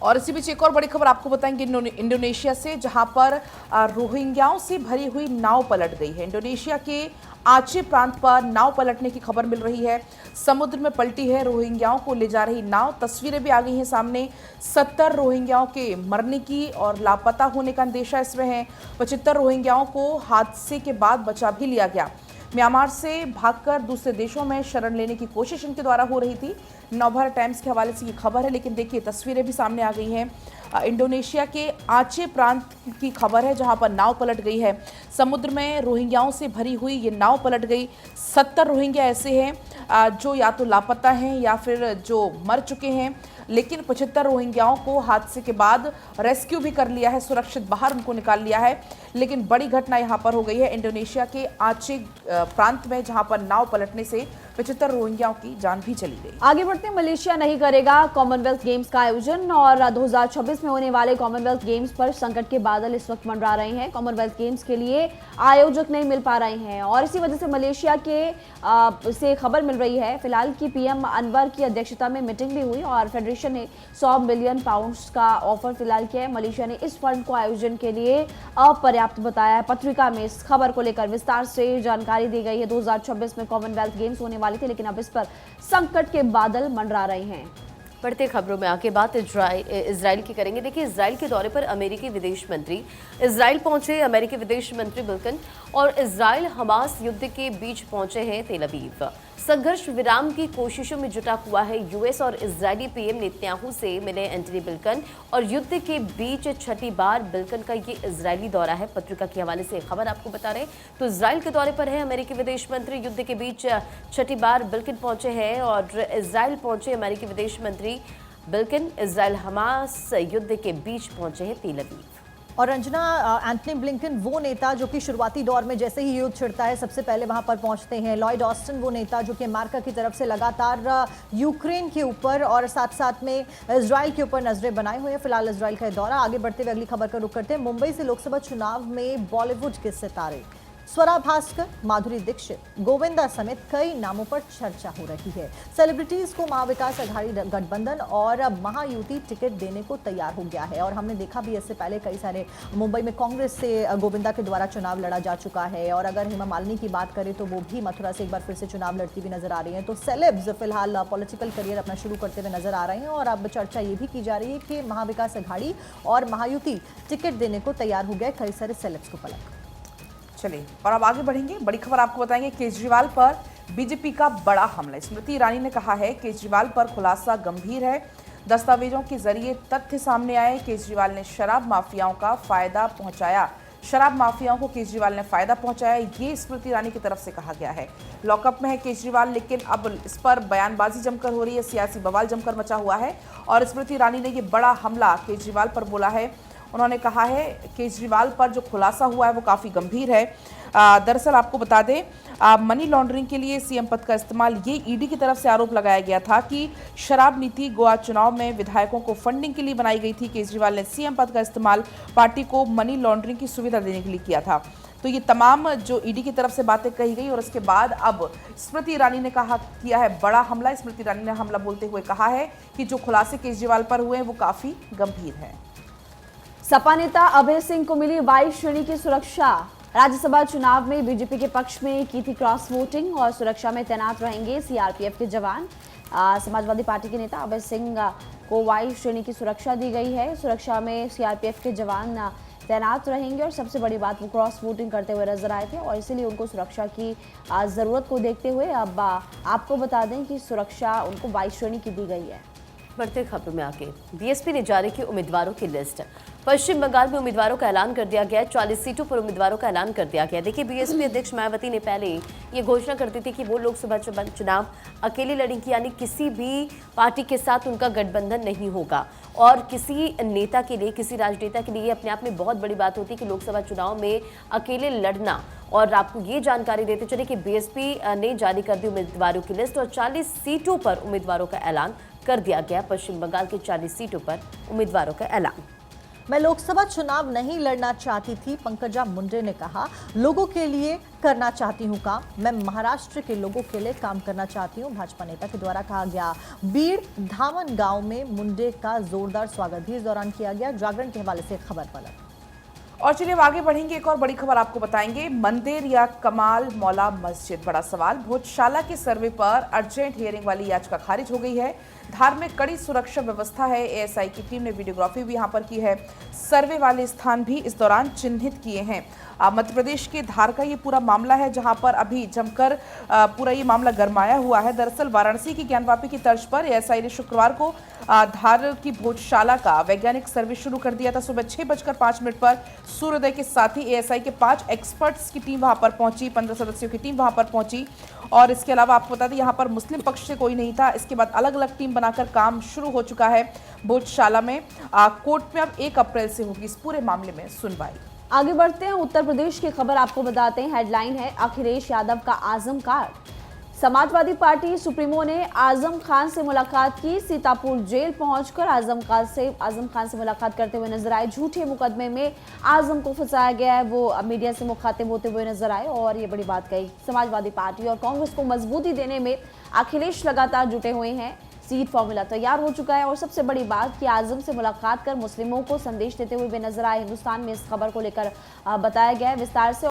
और इसी बीच एक और बड़ी खबर आपको बताएंगे इंडोनेशिया से, जहां पर रोहिंग्याओं से भरी हुई नाव पलट गई है। इंडोनेशिया के आचे प्रांत पर नाव पलटने की खबर मिल रही है। समुद्र में पलटी है रोहिंग्याओं को ले जा रही नाव। तस्वीरें भी आ गई हैं सामने। 70 रोहिंग्याओं के मरने की और लापता होने का अंदेशा इसमें है। 75 रोहिंग्याओं को हादसे के बाद बचा भी लिया गया। म्यांमार से भागकर दूसरे देशों में शरण लेने की कोशिश इनके द्वारा हो रही थी। नवभारत टाइम्स के हवाले से ये खबर है, लेकिन देखिए तस्वीरें भी सामने आ गई हैं। इंडोनेशिया के आचे प्रांत की खबर है, जहां पर नाव पलट गई है। समुद्र में रोहिंग्याओं से भरी हुई ये नाव पलट गई। 70 रोहिंग्या ऐसे हैं जो या तो लापता हैं या फिर जो मर चुके हैं, लेकिन 75 रोहिंग्याओं को हादसे के बाद रेस्क्यू भी कर लिया है, सुरक्षित बाहर उनको निकाल लिया है। लेकिन बड़ी घटना यहां पर हो गई है इंडोनेशिया के आचे प्रांत में, जहां पर नाव पलटने से 75 रोहिंग्याओं की जान भी चली गई। आगे बढ़ते मलेशिया नहीं करेगा कॉमनवेल्थ गेम्स का आयोजन, और 2026 में होने वाले कॉमनवेल्थ गेम्स पर संकट के बादल इस वक्त मंडरा रहे हैं। कॉमनवेल्थ गेम्स के लिए आयोजक नहीं मिल पा रहे हैं और इसी वजह से मलेशिया के से खबर मिल रही है फिलहाल कि पीएम अनवर की अध्यक्षता में मीटिंग भी हुई और फेडरेशन ने 100 मिलियन पाउंड्स का ऑफर फिलहाल किया है। मलेशिया ने इस फंड को आयोजन के लिए अपर्याप्त बताया है। पत्रिका में इस खबर को लेकर विस्तार से जानकारी दी गई है। 2026 में कॉमनवेल्थ गेम्स होने वाली थी, लेकिन अब इस पर संकट के बादल मंडरा रहे हैं। बढ़ते खबरों में आगे बात इजराइल की करेंगे। देखिए, इजराइल के दौरे पर अमेरिकी विदेश मंत्री इजराइल पहुंचे। अमेरिकी विदेश मंत्री बिल्कन और इजराइल हमास युद्ध के बीच पहुंचे हैं तेल अवीव। संघर्ष विराम की कोशिशों में जुटा हुआ है यूएस और इजरायली पीएम नेतन्याहू से मिले एंटनी बिल्कन, और युद्ध के बीच छठी बार बिल्कन का ये इजरायली दौरा है। पत्रिका के हवाले से खबर आपको बता रहे हैं। तो इजराइल के दौरे पर है अमेरिकी विदेश मंत्री। युद्ध के बीच छठी बार बिल्कन पहुंचे हैं और इजराइल पहुंचे अमेरिकी विदेश मंत्री बिल्कन। इजराइल हमास युद्ध के बीच पहुंचे हैं तेल अवीव। और रंजना, एंथनी ब्लिंकन वो नेता जो कि शुरुआती दौर में जैसे ही युद्ध छिड़ता है सबसे पहले वहां पर पहुंचते हैं। लॉयड ऑस्टिन वो नेता जो कि अमेरिका की तरफ से लगातार यूक्रेन के ऊपर और साथ साथ में इजराइल के ऊपर नजरें बनाए हुए हैं। फिलहाल इजराइल का दौरा। आगे बढ़ते हुए अगली खबर का रुख करते हैं। मुंबई से लोकसभा चुनाव में बॉलीवुड के सितारे स्वरा भास्कर, माधुरी दीक्षित, गोविंदा समेत कई नामों पर चर्चा हो रही है। सेलिब्रिटीज को महाविकास अघाड़ी गठबंधन और महायुति टिकट देने को तैयार हो गया है और हमने देखा भी इससे पहले कई सारे मुंबई में कांग्रेस से गोविंदा के द्वारा चुनाव लड़ा जा चुका है। और अगर हेमा मालिनी की बात करें तो वो भी मथुरा से एक बार फिर से चुनाव लड़ती हुई नजर आ रही है। तो सेलेब्स फिलहाल पॉलिटिकल करियर अपना शुरू करते हुए नजर आ रहे हैं और अब चर्चा ये भी की जा रही है कि महाविकास अघाड़ी और महायुति टिकट देने को तैयार हो गया कई सारे सेलेब्स को पलट। चलिए और अब आगे बढ़ेंगे। बड़ी खबर आपको बताएंगे। केजरीवाल पर बीजेपी का बड़ा हमला। स्मृति ईरानी ने कहा है केजरीवाल पर खुलासा गंभीर है। दस्तावेजों के जरिए तथ्य सामने आए। केजरीवाल ने शराब माफियाओं का फायदा पहुंचाया। शराब माफियाओं को केजरीवाल ने फायदा पहुंचाया, ये स्मृति ईरानी की तरफ से कहा गया है। लॉकअप में है केजरीवाल, लेकिन अब इस पर बयानबाजी जमकर हो रही है, सियासी बवाल जमकर मचा हुआ है और स्मृति ईरानी ने ये बड़ा हमला केजरीवाल पर बोला है। उन्होंने कहा है केजरीवाल पर जो खुलासा हुआ है वो काफ़ी गंभीर है। दरअसल आपको बता दें मनी लॉन्ड्रिंग के लिए सीएम पद का इस्तेमाल, ये ईडी की तरफ से आरोप लगाया गया था कि शराब नीति गोवा चुनाव में विधायकों को फंडिंग के लिए बनाई गई थी। केजरीवाल ने सीएम पद का इस्तेमाल पार्टी को मनी लॉन्ड्रिंग की सुविधा देने के लिए किया था। तो ये तमाम जो ईडी की तरफ से बातें कही गई और उसके बाद अब स्मृति ईरानी ने किया है बड़ा हमला। स्मृति ईरानी ने हमला बोलते हुए कहा है कि जो खुलासे केजरीवाल पर हुए हैं वो काफ़ी गंभीर है। सपा नेता अभय सिंह को मिली 22 श्रेणी की सुरक्षा। राज्यसभा चुनाव में बीजेपी के पक्ष में की थी क्रॉस वोटिंग और सुरक्षा में तैनात रहेंगे सीआरपीएफ के जवान। समाजवादी पार्टी के नेता अभय सिंह को 22 श्रेणी की सुरक्षा दी गई है। सुरक्षा में सीआरपीएफ के जवान तैनात रहेंगे और सबसे बड़ी बात वो क्रॉस वोटिंग करते हुए नजर आए थे और इसीलिए उनको सुरक्षा की जरूरत को देखते हुए अब आपको बता दें कि सुरक्षा उनको 22 श्रेणी की दी गई है। बढ़ते खबरों में आगे बीएसपी ने जारी की उम्मीदवारों की लिस्ट। पश्चिम बंगाल में उम्मीदवारों का ऐलान कर दिया गया है। 40 सीटों पर उम्मीदवारों का ऐलान कर दिया गया। देखिए, बीएसपी अध्यक्ष मायावती ने पहले ये घोषणा कर दी थी कि वो लोकसभा चुनाव अकेले लड़ेंगी, यानी किसी भी पार्टी के साथ उनका गठबंधन नहीं होगा। और किसी नेता के लिए, किसी राजनेता के लिए ये अपने आप में बहुत बड़ी बात होती है कि लोकसभा चुनाव में अकेले लड़ना। और आपको ये जानकारी देते चले कि बीएसपी ने जारी कर दी उम्मीदवारों की लिस्ट और 40 सीटों पर उम्मीदवारों का ऐलान कर दिया गया। पश्चिम बंगाल की 40 सीटों पर उम्मीदवारों का ऐलान। मैं लोकसभा चुनाव नहीं लड़ना चाहती थी, पंकजा मुंडे ने कहा। लोगों के लिए करना चाहती हूं काम, मैं महाराष्ट्र के लोगों के लिए काम करना चाहती हूं, भाजपा नेता के द्वारा कहा गया। बीड़ धामन गांव में मुंडे का जोरदार स्वागत भी इस दौरान किया गया। जागरण के हवाले से खबर पलट। और चलिए अब आगे बढ़ेंगे, एक और बड़ी खबर आपको बताएंगे। मंदिर या कमाल मौला मस्जिद, बड़ा सवाल। भोजशाला के सर्वे पर अर्जेंट हियरिंग वाली याचिका खारिज हो गई है। धार में कड़ी सुरक्षा व्यवस्था है। एएसआई की टीम ने वीडियोग्राफी भी यहां पर की है। सर्वे वाले स्थान भी इस दौरान चिन्हित किए हैं। मध्य प्रदेश के धार का ये पूरा मामला है, जहां पर अभी जमकर पूरा ये मामला गरमाया हुआ है। दरअसल वाराणसी की ज्ञानवापी की तर्ज पर एएसआई ने शुक्रवार को धार की भोजशाला का वैज्ञानिक सर्वे शुरू कर दिया था। सुबह 6:05 पर सूर्योदय के साथ ही एएसआई के 5 एक्सपर्ट्स की टीम वहां पर पहुंची, 15 सदस्यों की टीम वहां पर पहुंची। और इसके अलावा आपको बता दें, यहाँ पर मुस्लिम पक्ष से कोई नहीं था। इसके बाद अलग अलग टीम बनाकर काम शुरू हो चुका है भोजशाला में। कोर्ट में अब 1 अप्रैल से होगी इस पूरे मामले में सुनवाई। आगे बढ़ते हैं, उत्तर प्रदेश की खबर आपको बताते हैं। हेडलाइन है अखिलेश यादव का आजम कार्ड। समाजवादी पार्टी सुप्रीमो ने आजम खान से मुलाकात की। सीतापुर जेल पहुंचकर आजम खान से मुलाकात करते हुए नजर आए। झूठे मुकदमे में आजम को फंसाया गया है, वो मीडिया से मुखातिब होते हुए नजर आए और ये बड़ी बात कही। समाजवादी पार्टी और कांग्रेस को मजबूती देने में अखिलेश लगातार जुटे हुए हैं। सीट फॉर्मूला तैयार हो चुका है और सबसे बड़ी बात कि आजम से मुलाकात कर मुस्लिमों को संदेश देते हुए वे नजर आए। हिंदुस्तान में इस खबर को लेकर बताया गया है विस्तार से।